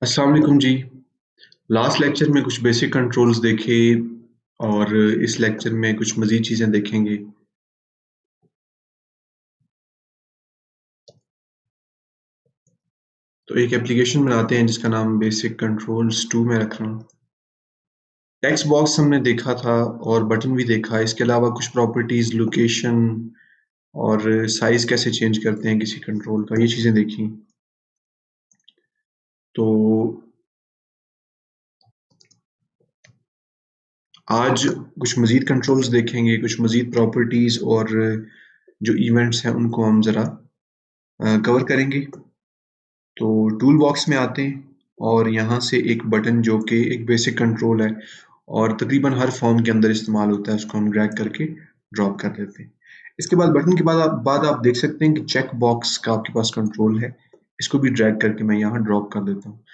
अस्सलाम वालेकुम जी। Last lecture में कुछ बेसिक कंट्रोल्स देखे और इस लेक्चर में कुछ मज़ीद चीज़ें देखेंगे। तो एक एप्लीकेशन बनाते हैं जिसका नाम बेसिक कंट्रोल्स 2 मैं रख रहा हूँ। टेक्स्ट बॉक्स हमने देखा था और बटन भी देखा। इसके अलावा कुछ प्रॉपर्टीज़, लोकेशन और साइज़ कैसे चेंज करते हैं किसी कंट्रोल का, ये चीज़ें देखी। तो आज कुछ मज़ीद कंट्रोल्स देखेंगे, कुछ मज़ीद प्रॉपर्टीज़ और जो इवेंट्स हैं उनको हम ज़रा कवर करेंगे। तो टूल बॉक्स में आते हैं और यहाँ से एक बटन जो कि एक बेसिक कंट्रोल है और तकरीबन हर फॉर्म के अंदर इस्तेमाल होता है, उसको हम ड्रैग करके ड्रॉप कर देते हैं। इसके बाद बटन के बाद आप देख सकते हैं कि चेक बॉक्स का आपके पास कंट्रोल है। इसको भी ड्रैग करके मैं यहाँ ड्रॉप कर देता हूँ।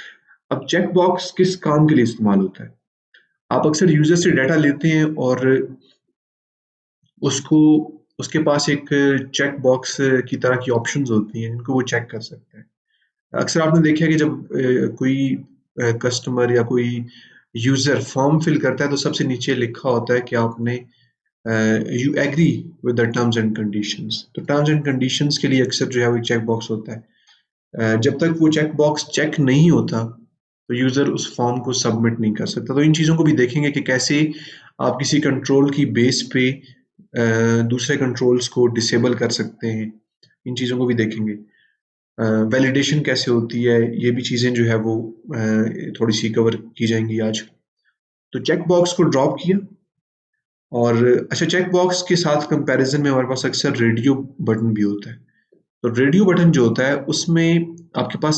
अब चेक बॉक्स किस काम के लिए इस्तेमाल होता है? आप अक्सर यूजर से डाटा लेते हैं और उसको उसके पास एक चेक बॉक्स की तरह की ऑप्शंस होती हैं, इनको वो चेक कर सकता है। अक्सर आपने देखा है कि जब कोई कस्टमर या कोई यूजर फॉर्म फिल करता है तो सबसे नीचे लिखा होता है कि आपने you agree with the terms and conditions. तो टर्म्स एंड कंडीशंस के लिए अक्सर जो है वो चेक बॉक्स होता है। जब तक वो चेक बॉक्स चेक नहीं होता तो यूजर उस फॉर्म को सबमिट नहीं कर सकता। तो इन चीज़ों को भी देखेंगे कि कैसे आप किसी कंट्रोल की बेस पे दूसरे कंट्रोल्स को डिसेबल कर सकते हैं। इन चीज़ों को भी देखेंगे। वैलिडेशन कैसे होती है, ये भी चीज़ें जो है वो थोड़ी सी कवर की जाएंगी आज। तो चेक बॉक्स को ड्रॉप किया और अच्छा, चेक बॉक्स के साथ कंपैरिजन में हमारे पास अक्सर रेडियो बटन भी होता है। तो रेडियो बटन जो होता है उसमें आपके पास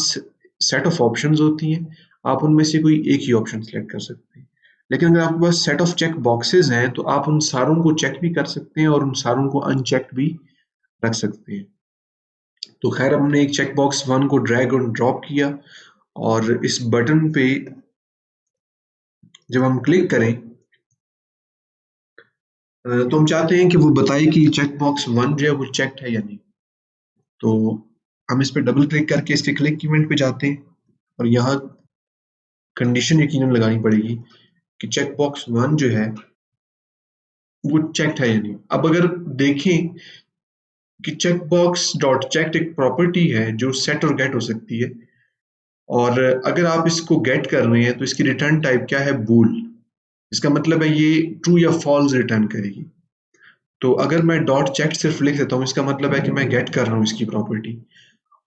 सेट ऑफ ऑप्शंस होती हैं। आप उनमें से कोई एक ही ऑप्शन सेलेक्ट कर सकते हैं। लेकिन अगर आपके पास सेट ऑफ चेक बॉक्सेस हैं तो आप उन सारों को चेक भी कर सकते हैं और उन सारों को अनचेक भी रख सकते हैं। तो खैर, हमने एक चेक बॉक्स वन को ड्रैग और ड्रॉप किया और इस बटन पे जब हम क्लिक करें तो हम चाहते हैं कि वो बताए कि चेक बॉक्स वन जो है वो चेक्ड है या नहीं। तो हम इस पे डबल क्लिक करके इसके क्लिक इवेंट पे जाते हैं और यहाँ कंडीशन यकीनन लगानी पड़ेगी कि चेक बॉक्स वन जो है वो चेक्ड है या नहीं। अब अगर देखें कि चेक बॉक्स डॉट चेक्ड एक प्रॉपर्टी है जो सेट और गेट हो सकती है और अगर आप इसको गेट कर रहे हैं तो इसकी रिटर्न टाइप क्या है? बूल। इसका मतलब है ये ट्रू या फॉल्स रिटर्न करेगी। तो अगर मैं डॉट चेक सिर्फ लिख देता हूँ, इसका मतलब है कि मैं गेट कर रहा हूँ इसकी प्रॉपर्टी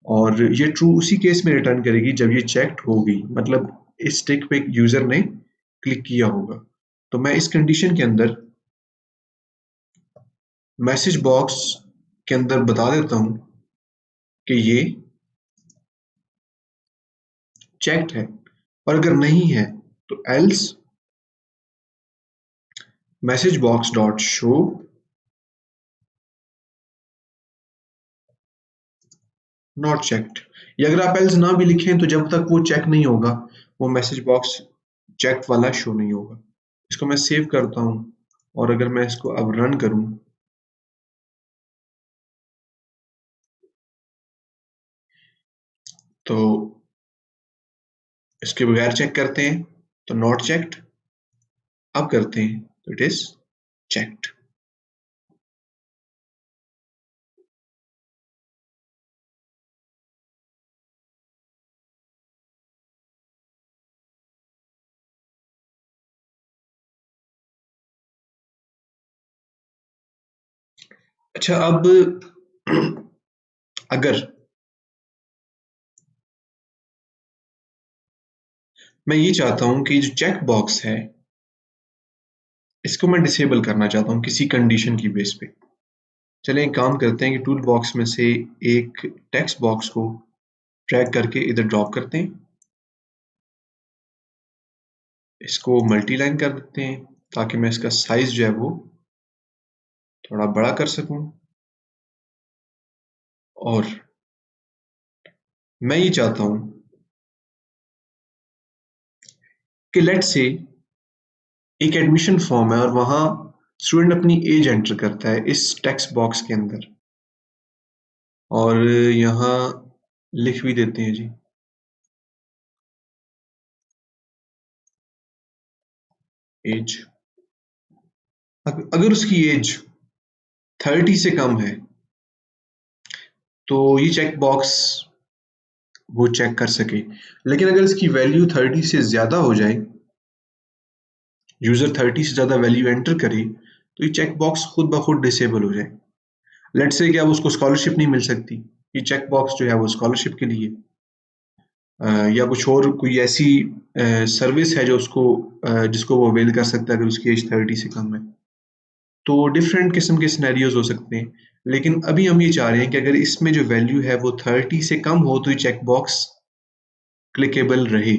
और ये ट्रू उसी केस में रिटर्न करेगी जब ये चेक्ड होगी, मतलब इस टिक पे यूजर ने क्लिक किया होगा। तो मैं इस कंडीशन के अंदर मैसेज बॉक्स के अंदर बता देता हूँ कि ये चेक्ड है और अगर नहीं है तो else message box dot show not checked. या अगर आप एल्स ना भी लिखें तो जब तक वो चेक नहीं होगा वो मैसेज बॉक्स चेक वाला शो नहीं होगा। इसको मैं सेव करता हूँ और अगर मैं इसको अब रन करूँ तो इसके बगैर चेक करते हैं तो नॉट चेक्ड। अब करते हैं तो इट इज चेक्ड। अच्छा, अब अगर मैं ये चाहता हूं कि जो चेक बॉक्स है इसको मैं डिसेबल करना चाहता हूं किसी कंडीशन की बेस पे। चलें एक काम करते हैं कि टूल बॉक्स में से एक टेक्स्ट बॉक्स को ड्रैग करके इधर ड्रॉप करते हैं। इसको मल्टी लाइन कर देते हैं ताकि मैं इसका साइज जो है वो थोड़ा बड़ा कर सकूं। और मैं ये चाहता हूं कि लेट से एक एडमिशन फॉर्म है और वहां स्टूडेंट अपनी एज एंटर करता है इस टेक्स्ट बॉक्स के अंदर और यहाँ लिख भी देते हैं जी एज, अगर उसकी एज 30 से कम है तो ये चेक बॉक्स वो चेक कर सके। लेकिन अगर इसकी वैल्यू 30 से ज्यादा हो जाए, यूजर 30 से ज्यादा वैल्यू एंटर करे, तो ये चेक बॉक्स खुद ब खुद डिसेबल हो जाए। लेट्स से कि अब उसको स्कॉलरशिप नहीं मिल सकती, ये चेक बॉक्स जो है वो स्कॉलरशिप के लिए, या कुछ और कोई ऐसी सर्विस है जो उसको जिसको वो अवेल कर सकता है अगर उसकी एज 30 से कम है। तो डिफरेंट किस्म के सिनेरियोज हो सकते हैं, लेकिन अभी हम ये चाह रहे हैं कि अगर इसमें जो वैल्यू है वो 30 से कम हो तो ये चेक बॉक्स क्लिकेबल रहे।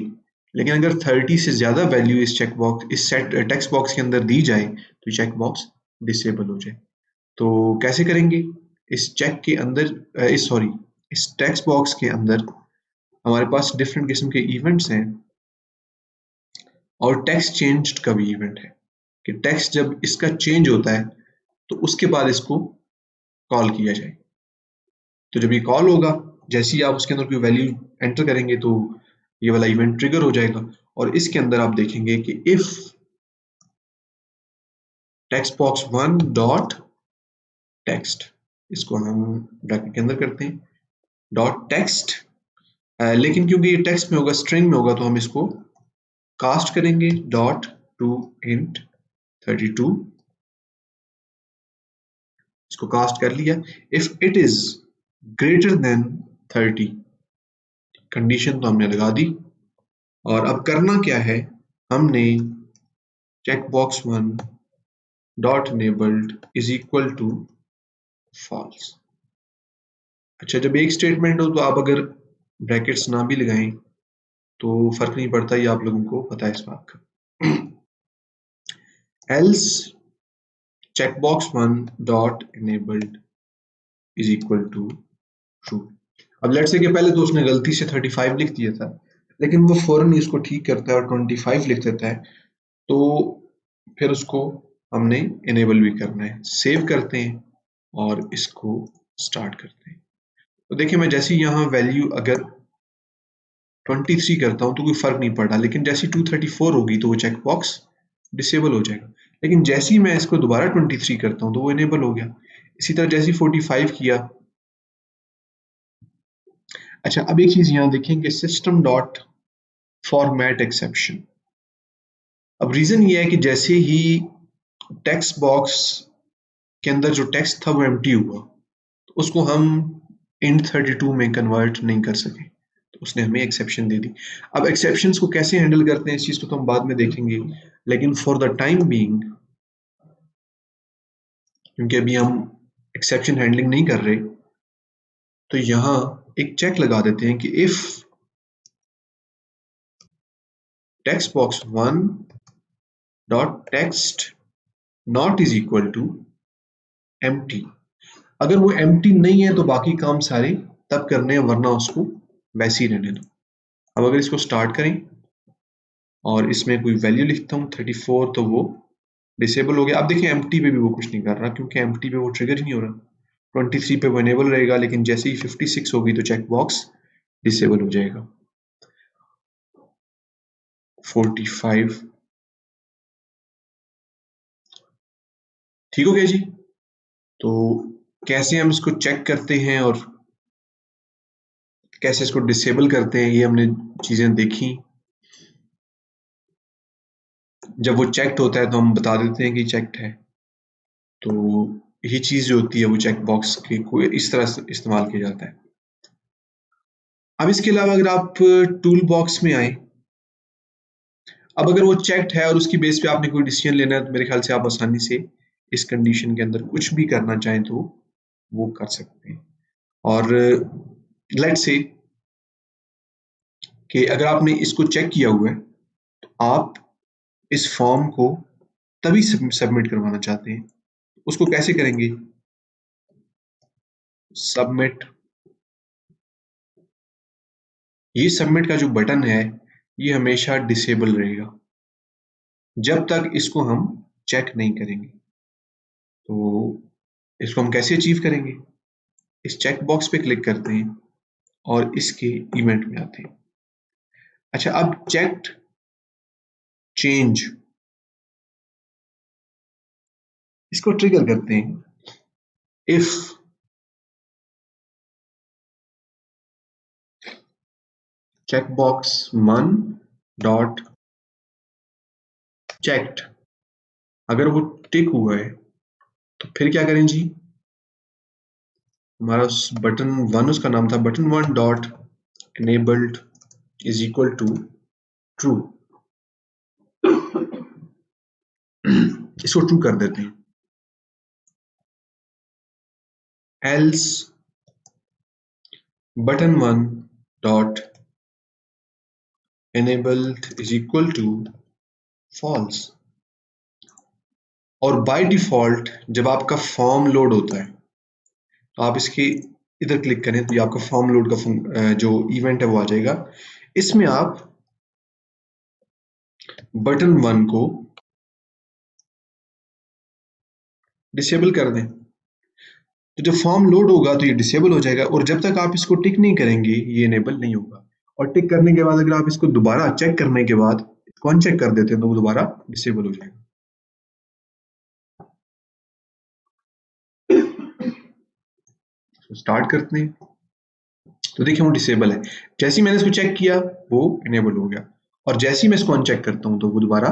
लेकिन अगर 30 से ज़्यादा वैल्यू इस चेक बॉक्स इस सेट टेक्स्ट बॉक्स के अंदर दी जाए तो चेक बॉक्स डिसेबल हो जाए। तो कैसे करेंगे? इस चेक के अंदर इस टेक्स्ट बॉक्स के अंदर हमारे पास डिफरेंट किस्म के इवेंट्स हैं और टेक्स्ट चेंज का भी इवेंट है कि टेक्स्ट जब इसका चेंज होता है तो उसके बाद इसको कॉल किया जाए। तो जब ये कॉल होगा, जैसे ही आप उसके अंदर कोई वैल्यू एंटर करेंगे तो ये वाला इवेंट ट्रिगर हो जाएगा और इसके अंदर आप देखेंगे कि if text box 1 dot text, इसको हम ब्रैकेट के अंदर करते हैं डॉट टेक्स्ट, लेकिन क्योंकि ये टेक्स्ट में होगा, स्ट्रिंग में होगा, तो हम इसको कास्ट करेंगे डॉट टू इंट 32, इसको कास्ट कर लिया। If it is greater than 30, condition तो हमने लगा दी। और अब करना क्या है, हमने check box 1 dot enabled is equal to false. अच्छा, जब एक स्टेटमेंट हो तो आप अगर ब्रैकेट्स ना भी लगाएं तो फर्क नहीं पड़ता, ये आप लोगों को पता है इस बात का। else checkbox 1 dot enabled is equal to true। अब लेट्स से कि पहले तो उसने गलती से 35 लिख दिया था, लेकिन वो फौरन इसको ठीक करता है और 25 लिख देता है, तो फिर उसको हमने इनेबल भी करना है। सेव करते हैं और इसको स्टार्ट करते हैं। तो देखिए, मैं जैसे यहाँ वैल्यू अगर 23 करता हूँ तो कोई फर्क नहीं पड़ रहा, लेकिन जैसी 234 होगी तो वो चेक बॉक्स डिसेबल हो जाएगा। लेकिन जैसे ही मैं इसको दोबारा 23 करता हूँ तो वो इनेबल हो गया। इसी तरह जैसे 45 किया। अच्छा, अब एक चीज यहाँ देखें कि सिस्टम डॉट फॉर्मेट एक्सेप्शन। अब रीजन ये है कि जैसे ही टेक्स्ट बॉक्स के अंदर जो टेक्स्ट था वो एम्प्टी हुआ, तो उसको हम int 32 में कन्वर्ट नहीं कर सके, तो उसने हमें एक्सेप्शन दे दी। अब एक्सेप्शंस को कैसे हैंडल करते हैं इस चीज को तो हम बाद में देखेंगे, लेकिन फॉर द टाइम बीइंग, क्योंकि अभी हम एक्सेप्शन हैंडलिंग नहीं कर रहे, तो यहाँ एक चेक लगा देते हैं कि if text box 1 dot text not is equal to empty. अगर वो एम्प्टी नहीं है तो बाकी काम सारे तब करने हैं, वरना उसको वैसे ही रहने दो। अब अगर इसको स्टार्ट करें और इसमें कोई वैल्यू लिखता हूँ 34, तो वो डिसेबल हो गया। अब देखिए एम्प्टी पे भी वो कुछ नहीं कर रहा, क्योंकि एम्प्टी पे वो ट्रिगर ही नहीं हो रहा। 23 पे वो इनेबल रहेगा, लेकिन जैसे ही 56 होगी तो चेक बॉक्स डिसेबल हो जाएगा। 45 ठीक हो गया जी। तो कैसे हम इसको चेक करते हैं और कैसे इसको डिसेबल करते हैं, ये हमने चीजें देखी। जब वो चेक्ड होता है तो हम बता देते हैं कि चेक्ड है, तो यही चीज जो होती है वो चेक बॉक्स के को इस तरह से इस्तेमाल किया जाता है। अब इसके अलावा अगर आप टूल बॉक्स में आए, अब अगर वो चेक्ड है और उसकी बेस पे आपने कोई डिसीजन लेना है, तो मेरे ख्याल से आप आसानी से इस कंडीशन के अंदर कुछ भी करना चाहें तो वो कर सकते हैं। और लेट्स से कि अगर आपने इसको चेक किया हुआ है तो आप इस फॉर्म को तभी सबमिट करवाना चाहते हैं, उसको कैसे करेंगे? सबमिट, ये सबमिट का जो बटन है ये हमेशा डिसेबल रहेगा जब तक इसको हम चेक नहीं करेंगे। तो इसको हम कैसे अचीव करेंगे? इस चेक बॉक्स पे क्लिक करते हैं और इसके इवेंट में आते हैं। अच्छा, अब चेक्ड चेंज इसको ट्रिगर करते हैं इफ चेकबॉक्स मन डॉट चेक्ड, अगर वो टिक हुआ है तो फिर क्या करें जी, हमारा बटन वन, उसका नाम था button one dot enabled is equal to true, इसको ट्रू कर देते हैं। Else button one dot enabled is equal to false. और बाय डिफॉल्ट जब आपका फॉर्म लोड होता है तो आप इसके इधर क्लिक करें तो ये आपका फॉर्म लोड का जो इवेंट है वो आ जाएगा। इसमें आप बटन वन को डिसेबल कर दें, तो जब फॉर्म लोड होगा तो ये डिसेबल हो जाएगा, और जब तक आप इसको टिक नहीं करेंगे ये इनेबल नहीं होगा। और टिक करने के बाद अगर आप इसको दोबारा चेक करने के बाद इसको अनचेक कर देते हैं तो वो दोबारा डिसेबल हो जाएगा। तो स्टार्ट करते हैं, तो देखिए वो डिसेबल है। जैसे ही मैंने इसको चेक किया वो इनेबल हो गया, और जैसे ही मैं इसको अनचेक करता हूं तो वो दोबारा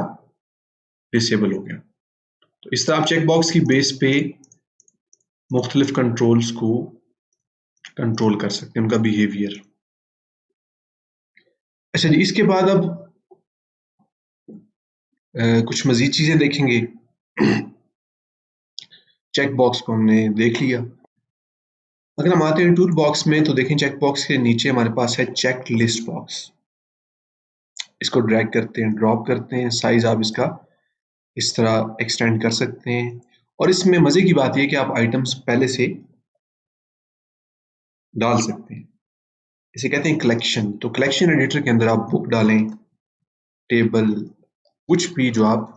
डिसेबल हो गया। तो इस तरह आप चेक बॉक्स की बेस पे मुख्तलिफ कंट्रोल्स को कंट्रोल कर सकते हैं, उनका बिहेवियर। अच्छा जी, इसके बाद अब कुछ मजीद चीजें देखेंगे। चेक बॉक्स को हमने देख लिया। अगर हम आते हैं टूल बॉक्स में तो देखें चेक बॉक्स के नीचे हमारे पास है चेक लिस्ट बॉक्स। इसको ड्रैग करते हैं, ड्रॉप करते हैं, साइज आप इसका इस तरह एक्सटेंड कर सकते हैं। और इसमें मजे की बात यह कि आप आइटम्स पहले से डाल सकते हैं। इसे कहते हैं कलेक्शन। तो कलेक्शन एडिटर के अंदर आप बुक डालें, टेबल, कुछ भी जो आप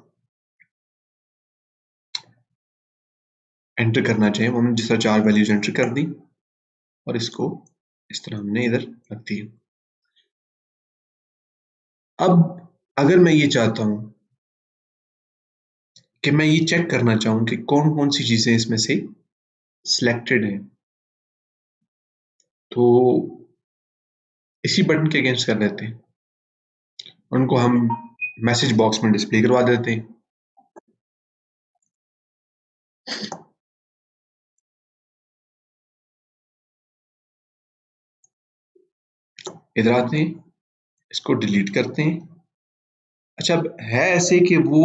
एंटर करना चाहें। हमने जिस तरह 4 वैल्यूज एंटर कर दी और इसको इस तरह हमने इधर रख दी। अब अगर मैं ये चाहता हूं कि मैं ये चेक करना चाहूं कि कौन कौन सी चीजें इसमें से सिलेक्टेड हैं, तो इसी बटन के अगेंस्ट कर लेते हैं, उनको हम मैसेज बॉक्स में डिस्प्ले करवा देते हैं। इधर आते हैं, इसको डिलीट करते हैं। अच्छा, अब है ऐसे कि वो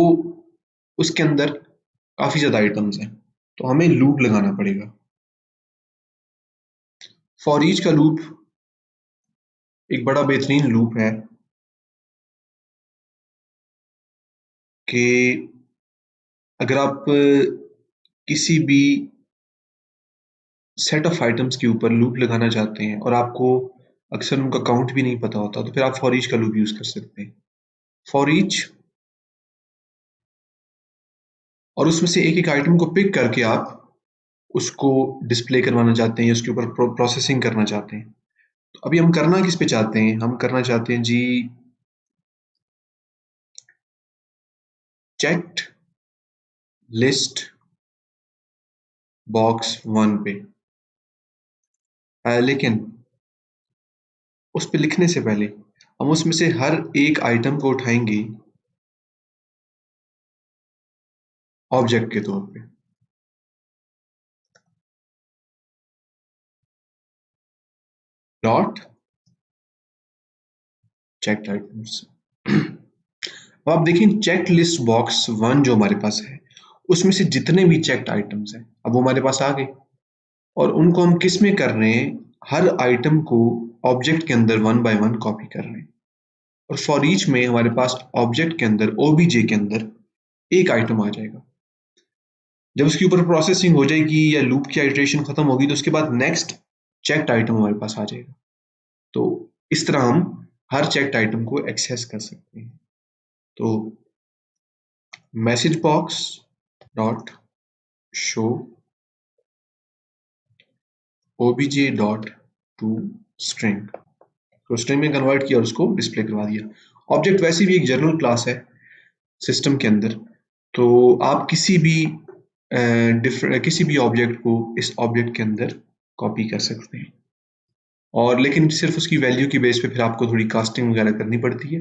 उसके अंदर काफी ज्यादा आइटम्स हैं, तो हमें लूप लगाना पड़ेगा। फॉर ईच का लूप एक बड़ा बेहतरीन लूप है कि अगर आप किसी भी सेट ऑफ आइटम्स के ऊपर लूप लगाना चाहते हैं और आपको अक्सर उनका काउंट भी नहीं पता होता, तो फिर आप फॉर ईच का लूप यूज कर सकते हैं। फॉर ईच, और उसमें से एक एक आइटम को पिक करके आप उसको डिस्प्ले करवाना चाहते हैं, उसके ऊपर प्रोसेसिंग करना चाहते हैं। तो अभी हम करना किस पे चाहते हैं, हम करना चाहते हैं जी चेक्ड लिस्ट बॉक्स वन पे। लेकिन उस पे लिखने से पहले हम उसमें से हर एक आइटम को उठाएंगे ऑब्जेक्ट के तौर पे। Dot checked items. अब आप देखें चेक लिस्ट बॉक्स वन जो हमारे पास है उसमें से जितने भी चेक्ड आइटम्स हैं अब वो हमारे पास आ गए, और उनको हम किस में कर रहे हैं, हर आइटम को ऑब्जेक्ट के अंदर वन बाय वन कॉपी कर रहे हैं। और फॉर ईच में हमारे पास ऑब्जेक्ट के अंदर ओबीजे के अंदर एक आइटम आ जाएगा। जब उसके ऊपर प्रोसेसिंग हो जाएगी या लूप की आइटरेशन खत्म होगी तो उसके बाद नेक्स्ट चेक्ड आइटम हमारे पास आ जाएगा। तो इस तरह हम हर चेक्ड आइटम को एक्सेस कर सकते हैं। तो message box dot show obj dot to string, तो स्ट्रिंग में कन्वर्ट किया और उसको डिस्प्ले करवा दिया। ऑब्जेक्ट वैसे भी एक जनरल क्लास है सिस्टम के अंदर, तो आप किसी भी डिफरेंट किसी भी ऑब्जेक्ट को इस ऑब्जेक्ट के अंदर कॉपी कर सकते हैं। और लेकिन सिर्फ उसकी वैल्यू की बेस पे फिर आपको थोड़ी कास्टिंग वगैरह करनी पड़ती है।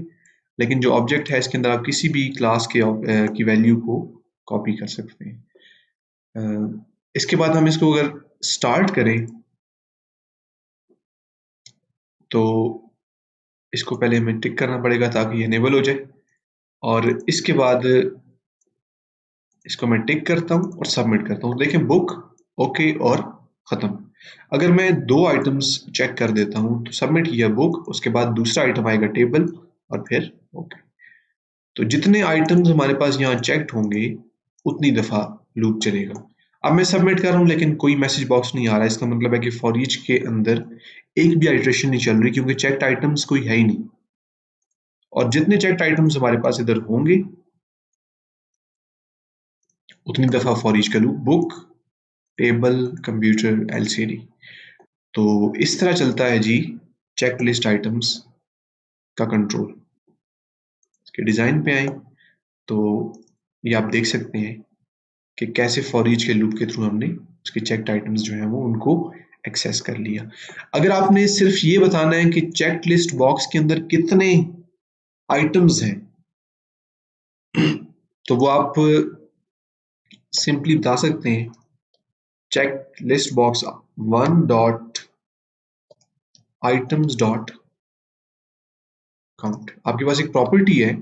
लेकिन जो ऑब्जेक्ट है इसके अंदर आप किसी भी क्लास के की वैल्यू को कॉपी कर सकते हैं। इसके बाद हम इसको अगर स्टार्ट करें तो इसको पहले हमें टिक करना पड़ेगा ताकि ये इनेबल हो जाए, और इसके बाद इसको मैं टिक करता हूँ और सबमिट करता हूँ। देखें बुक, ओके और ख़त्म। अगर मैं दो आइटम्स चेक कर देता हूँ तो सबमिट किया बुक, उसके बाद दूसरा आइटम आएगा टेबल और फिर ओके। तो जितने आइटम्स हमारे पास यहाँ चेक्ड होंगे उतनी दफ़ा लूप चलेगा। अब मैं सबमिट कर रहा हूँ लेकिन कोई मैसेज बॉक्स नहीं आ रहा है, इसका मतलब है कि फॉर ईच के अंदर एक भी आइटरेशन नहीं चल रही क्योंकि चेक्ड आइटम्स कोई है ही नहीं। और जितने चेक्ड आइटम्स हमारे पास इधर होंगे उतनी दफ़ा फॉर ईच का loop, book, table, computer, LCD. तो इस तरह चलता है जी चेक लिस्ट आइटम्स का कंट्रोल। इसके डिज़ाइन पे आए तो ये आप देख सकते हैं कि कैसे फॉर ईच के लूप के थ्रू हमने उसके चेक्ड आइटम्स जो हैं वो उनको एक्सेस कर लिया। अगर आपने सिर्फ ये बताना है कि चेक लिस्ट बॉक्स के अंदर कितने आइटम्स हैं तो वो आप सिंपली बता सकते हैं check list box one dot items dot count. आपके पास एक प्रॉपर्टी है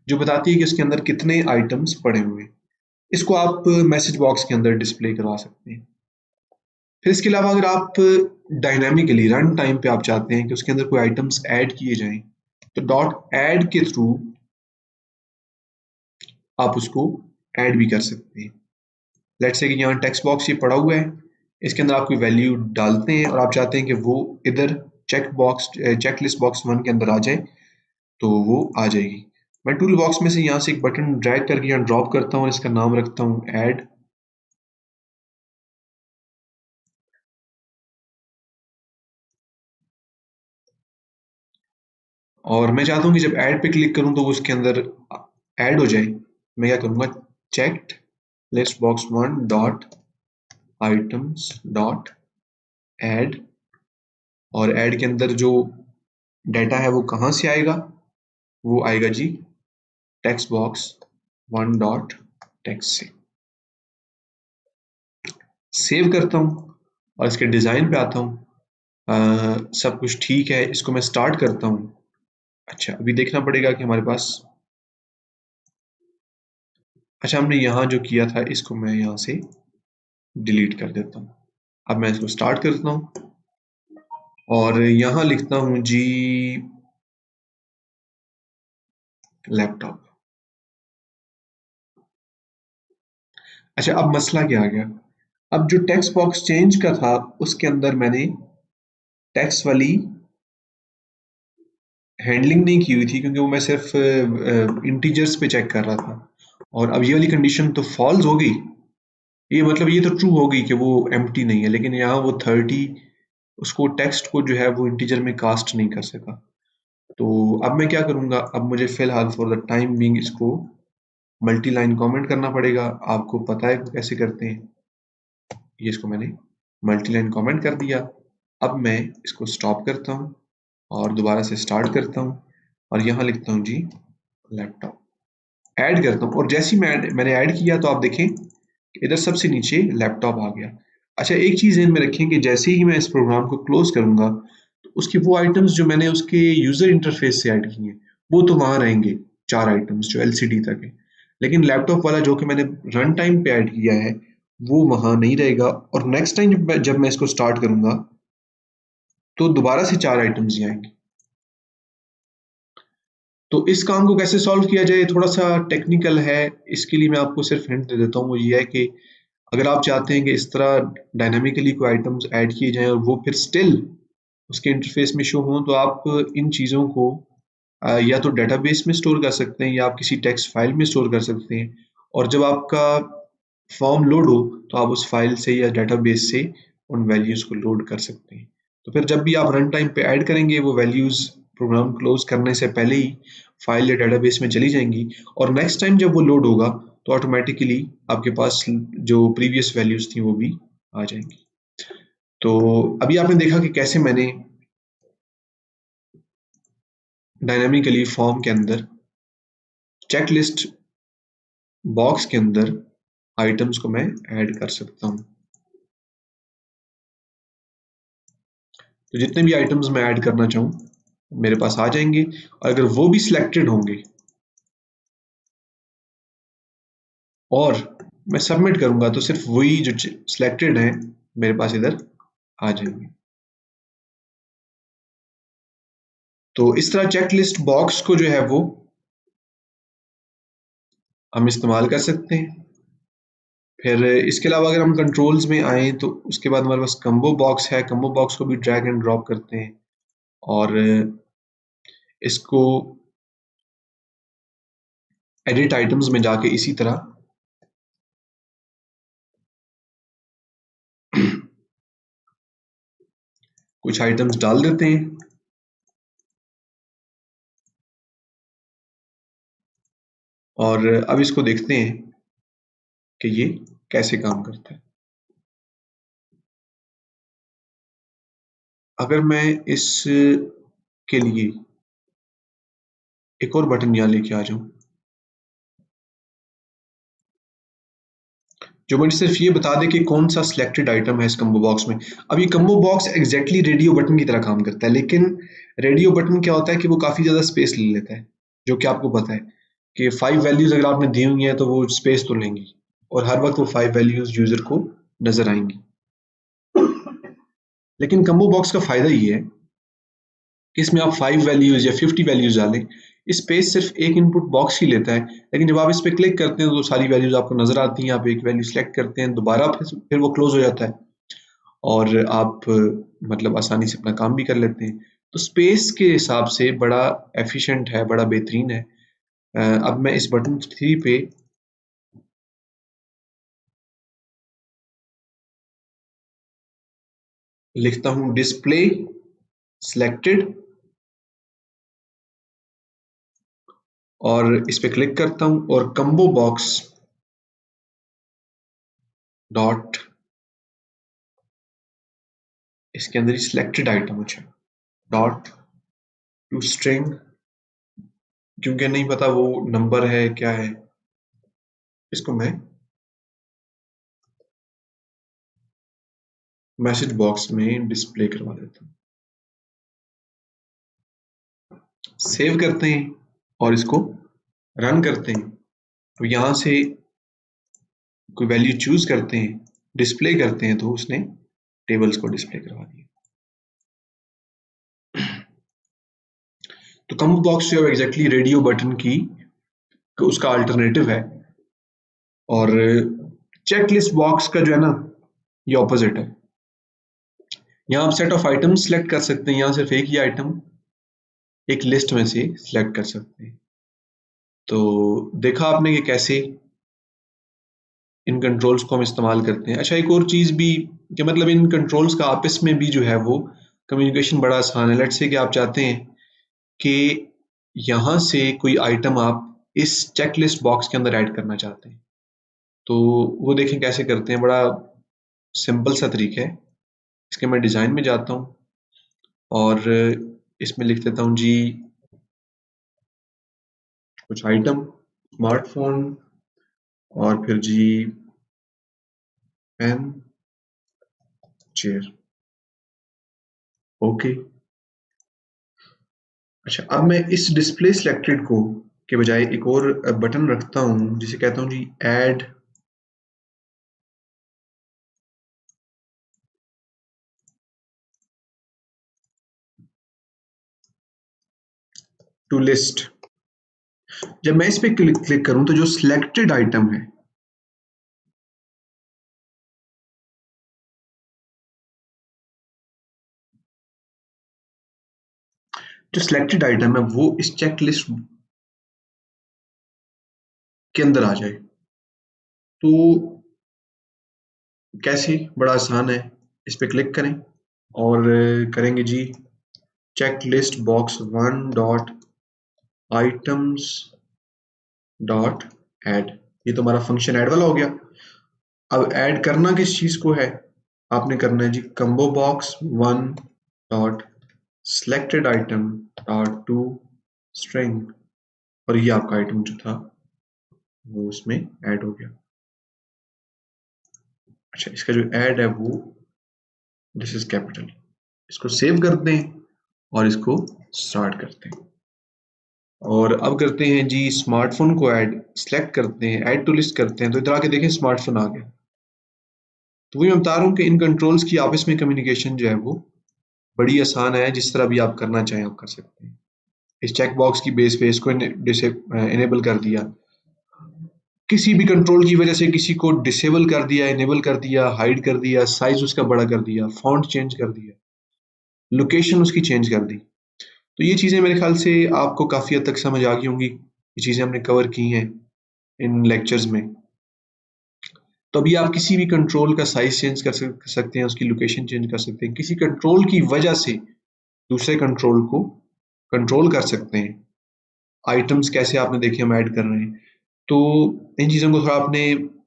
जो बताती है कि इसके अंदर कितने आइटम्स पड़े हुए हैं। इसको आप मैसेज बॉक्स के अंदर डिस्प्ले करवा सकते हैं। फिर इसके अलावा अगर आप डायनामिकली रन टाइम पे आप चाहते हैं कि उसके अंदर कोई आइटम्स ऐड किए जाएं तो डॉट ऐड के थ्रू आप उसको ऐड भी कर सकते हैं। लेट्स से कि यहाँ टेक्स्ट बॉक्स ये पड़ा हुआ है, इसके अंदर आप कोई वैल्यू डालते हैं और आप चाहते हैं कि वो इधर चेक लिस्ट बॉक्स वन के अंदर आ जाए तो वो आ जाएगी। मैं टूल बॉक्स में से यहाँ से एक बटन ड्रैग करके यहाँ ड्रॉप करता हूँ और इसका नाम रखता हूँ ऐड। और मैं चाहता हूँ कि जब ऐड पे क्लिक करूँ तो वो उसके अंदर ऐड हो जाए। मैं क्या करूँगा, checked list box one dot items dot add, और ऐड के अंदर जो डाटा है वो कहाँ से आएगा, वो आएगा जी text box one dot text से। सेव करता हूँ और इसके डिज़ाइन पे आता हूँ। सब कुछ ठीक है, इसको मैं स्टार्ट करता हूँ। अच्छा अभी देखना पड़ेगा कि हमारे पास, अच्छा हमने यहाँ जो किया था इसको मैं यहाँ से डिलीट कर देता हूँ। अब मैं इसको स्टार्ट करता हूँ और यहाँ लिखता हूँ जी लैपटॉप। अच्छा अब मसला क्या आ गया, अब जो टेक्स्ट बॉक्स चेंज का था उसके अंदर मैंने टेक्स्ट वाली हैंडलिंग नहीं की हुई थी क्योंकि वो मैं सिर्फ इंटीजर्स पे चेक कर रहा था, और अब ये वाली कंडीशन तो फॉल्स हो गई। ये मतलब ये तो ट्रू हो गई कि वो एम्प्टी नहीं है, लेकिन यहाँ वो 30 उसको टेक्स्ट को जो है वो इंटीजर में कास्ट नहीं कर सका। तो अब मैं क्या करूँगा, अब मुझे फ़िलहाल फॉर द टाइम बीइंग इसको मल्टी लाइन कमेंट करना पड़ेगा। आपको पता है कि कैसे करते हैं। ये इसको मैंने मल्टी लाइन कमेंट कर दिया। अब मैं इसको स्टॉप करता हूँ और दोबारा से स्टार्ट करता हूँ और यहाँ लिखता हूँ जी लैपटॉप, ऐड करता हूँ, और जैसे ही मैंने ऐड किया तो आप देखें इधर सबसे नीचे लैपटॉप आ गया। अच्छा एक चीज़ ध्यान में रखें कि जैसे ही मैं इस प्रोग्राम को क्लोज करूँगा तो उसके वो आइटम्स जो मैंने उसके यूज़र इंटरफेस से ऐड किए हैं वो तो वहाँ रहेंगे, 4 आइटम्स जो एलसीडी तक है। लेकिन लैपटॉप वाला जो कि मैंने रन टाइम पे ऐड किया है वो वहाँ नहीं रहेगा, और नेक्स्ट टाइम जब मैं इसको स्टार्ट करूँगा तो दोबारा से 4 आइटम्स ही आएंगे। तो इस काम को कैसे सॉल्व किया जाए थोड़ा सा टेक्निकल है, इसके लिए मैं आपको सिर्फ हिंट दे देता हूँ। वो ये है कि अगर आप चाहते हैं कि इस तरह डायनामिकली कोई आइटम्स ऐड किए जाएं और वो फिर स्टिल उसके इंटरफेस में शो हों तो आप इन चीज़ों को या तो डेटाबेस में स्टोर कर सकते हैं या आप किसी टेक्स्ट फाइल में स्टोर कर सकते हैं, और जब आपका फॉर्म लोड हो तो आप उस फाइल से या डेटाबेस से उन वैल्यूज़ को लोड कर सकते हैं। तो फिर जब भी आप रन टाइम पे ऐड करेंगे वो वैल्यूज़ प्रोग्राम क्लोज करने से पहले ही फाइल या डेटाबेस में चली जाएंगी, और नेक्स्ट टाइम जब वो लोड होगा तो ऑटोमेटिकली आपके पास जो प्रीवियस वैल्यूज थी वो भी आ जाएंगी। तो अभी आपने देखा कि कैसे मैंने डायनामिकली फॉर्म के अंदर चेकलिस्ट बॉक्स के अंदर आइटम्स को मैं ऐड कर सकता हूं। तो जितने भी आइटम्स मैं ऐड करना चाहूं मेरे पास आ जाएंगे, और अगर वो भी सिलेक्टेड होंगे और मैं सबमिट करूंगा तो सिर्फ वही जो सिलेक्टेड हैं मेरे पास इधर आ जाएंगे। तो इस तरह चेकलिस्ट बॉक्स को जो है वो हम इस्तेमाल कर सकते हैं। फिर इसके अलावा अगर हम कंट्रोल्स में आए तो उसके बाद हमारे पास कम्बो बॉक्स है। कम्बो बॉक्स को भी ड्रैग एंड ड्रॉप करते हैं और इसको एडिट आइटम्स में जाके इसी तरह कुछ आइटम्स डाल देते हैं और अब इसको देखते हैं कि ये कैसे काम करता है। अगर मैं इस के लिए एक और बटन यहाँ लेके आ जाऊं जो मुझे सिर्फ ये बता दे कि कौन सा सिलेक्टेड आइटम है इस कम्बो बॉक्स में। अब ये combo box exactly radio button की तरह काम करता है, लेकिन रेडियो बटन क्या होता है कि वो काफ़ी ज़्यादा स्पेस ले लेता है, जो कि आपको पता है कि 5 वैल्यूज़ अगर आपने दी हुई हैं तो वो स्पेस तो लेंगी और हर वक्त वो 5 वैल्यूज़ यूज़र को नज़र आएंगी। लेकिन कम्बो बॉक्स का फ़ायदा ये है कि इसमें आप 5 वैल्यूज़ या 50 वैल्यूज़ डालें, स्पेस सिर्फ एक इनपुट बॉक्स ही लेता है। लेकिन जब आप इस पर क्लिक करते हैं तो सारी वैल्यूज़ आपको नज़र आती हैं। आप एक वैल्यू सेलेक्ट करते हैं, दोबारा फिर वो क्लोज हो जाता है और आप मतलब आसानी से अपना काम भी कर लेते हैं। तो स्पेस के हिसाब से बड़ा एफिशिएंट है, बड़ा बेहतरीन है। अब मैं इस बटन 3 पे लिखता हूँ डिस्प्ले सिलेक्टेड और इस पे क्लिक करता हूँ और कम्बो बॉक्स डॉट इसके अंदर ही सिलेक्टेड आइटम अच्छा डॉट टू स्ट्रिंग, क्योंकि नहीं पता वो नंबर है क्या है, इसको मैं मैसेज बॉक्स में डिस्प्ले करवा देता हूँ। सेव करते हैं और इसको रन करते हैं। तो यहाँ से कोई वैल्यू चूज करते हैं, डिस्प्ले करते हैं, तो उसने टेबल्स को डिस्प्ले करवा दिया। तो कम्बो बॉक्स जो है एग्जैक्टली रेडियो बटन की उसका अल्टरनेटिव है और चेकलिस्ट बॉक्स का जो है ना ये ऑपोजिट है। यहाँ आप सेट ऑफ आइटम सेलेक्ट कर सकते हैं, यहाँ सिर्फ एक ही आइटम एक लिस्ट में से सिलेक्ट कर सकते हैं। तो देखा आपने कि कैसे इन कंट्रोल्स को हम इस्तेमाल करते हैं। अच्छा, एक और चीज़ भी कि मतलब इन कंट्रोल्स का आपस में भी जो है वो कम्युनिकेशन बड़ा आसान है। लेट्स से कि आप चाहते हैं कि यहाँ से कोई आइटम आप इस चेकलिस्ट बॉक्स के अंदर ऐड करना चाहते हैं, तो वो देखें कैसे करते हैं। बड़ा सिंपल सा तरीका है। इसके मैं डिज़ाइन में जाता हूँ और इसमें लिख देता हूँ जी कुछ आइटम स्मार्टफोन और फिर जी पेन चेयर। ओके। अच्छा, अब मैं इस डिस्प्ले सिलेक्टेड को के बजाय एक और बटन रखता हूँ जिसे कहता हूँ जी ऐड टू लिस्ट। जब मैं इस पे क्लिक करूं तो जो सिलेक्टेड आइटम है वो इस चेकलिस्ट के अंदर आ जाए। तो कैसे? बड़ा आसान है। इस पे क्लिक करें और करेंगे जी check list box 1 dot items dot add. ये तो हमारा फंक्शन ऐड वाला हो गया। अब ऐड करना किस चीज को है, आपने करना है जी combo box 1 dot selected item dot to string, और ये आपका आइटम जो था वो उसमें ऐड हो गया। अच्छा, इसका जो ऐड है वो दिस इज कैपिटल। इसको सेव करते हैं और इसको स्टार्ट करते हैं। और अब करते हैं जी स्मार्टफोन को ऐड, सिलेक्ट करते हैं, ऐड टू लिस्ट करते हैं, तो इधर आके देखें स्मार्टफोन आ गया। तो वही मैं बता रहा हूँ कि इन कंट्रोल्स की आपस में कम्युनिकेशन जो है वो बड़ी आसान है, जिस तरह भी आप करना चाहें आप कर सकते हैं। इस चेक बॉक्स की बेस पे इसको इनेबल कर दिया, किसी भी कंट्रोल की वजह से किसी को डिसेबल कर दिया, इनेबल कर दिया, हाइड कर दिया, साइज उसका बड़ा कर दिया, फॉन्ट चेंज कर दिया, लोकेशन उसकी चेंज कर दी। तो ये चीज़ें मेरे ख्याल से आपको काफ़ी हद तक समझ आ गई होंगी। ये चीज़ें हमने कवर की हैं इन लेक्चर्स में। तो अभी आप किसी भी कंट्रोल का साइज चेंज कर सकते हैं, उसकी लोकेशन चेंज कर सकते हैं, किसी कंट्रोल की वजह से दूसरे कंट्रोल को कंट्रोल कर सकते हैं। आइटम्स कैसे आपने देखे हम ऐड कर रहे हैं। तो इन चीज़ों को थोड़ा आपने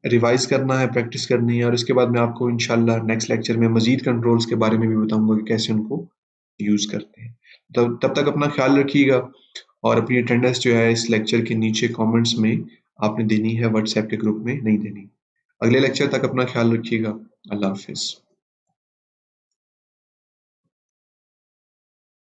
रिवाइज करना है, प्रैक्टिस करनी है, और इसके बाद मैं आपको इंशाल्लाह नेक्स्ट लेक्चर में मजीद कंट्रोल्स के बारे में भी बताऊंगा कि कैसे उनको यूज़ करते हैं। तब तक अपना ख्याल रखिएगा, और अपनी अटेंडेंस जो है इस लेक्चर के नीचे कमेंट्स में आपने देनी है, व्हाट्सएप के ग्रुप में नहीं देनी। अगले लेक्चर तक अपना ख्याल रखिएगा। अल्लाह हाफिज़।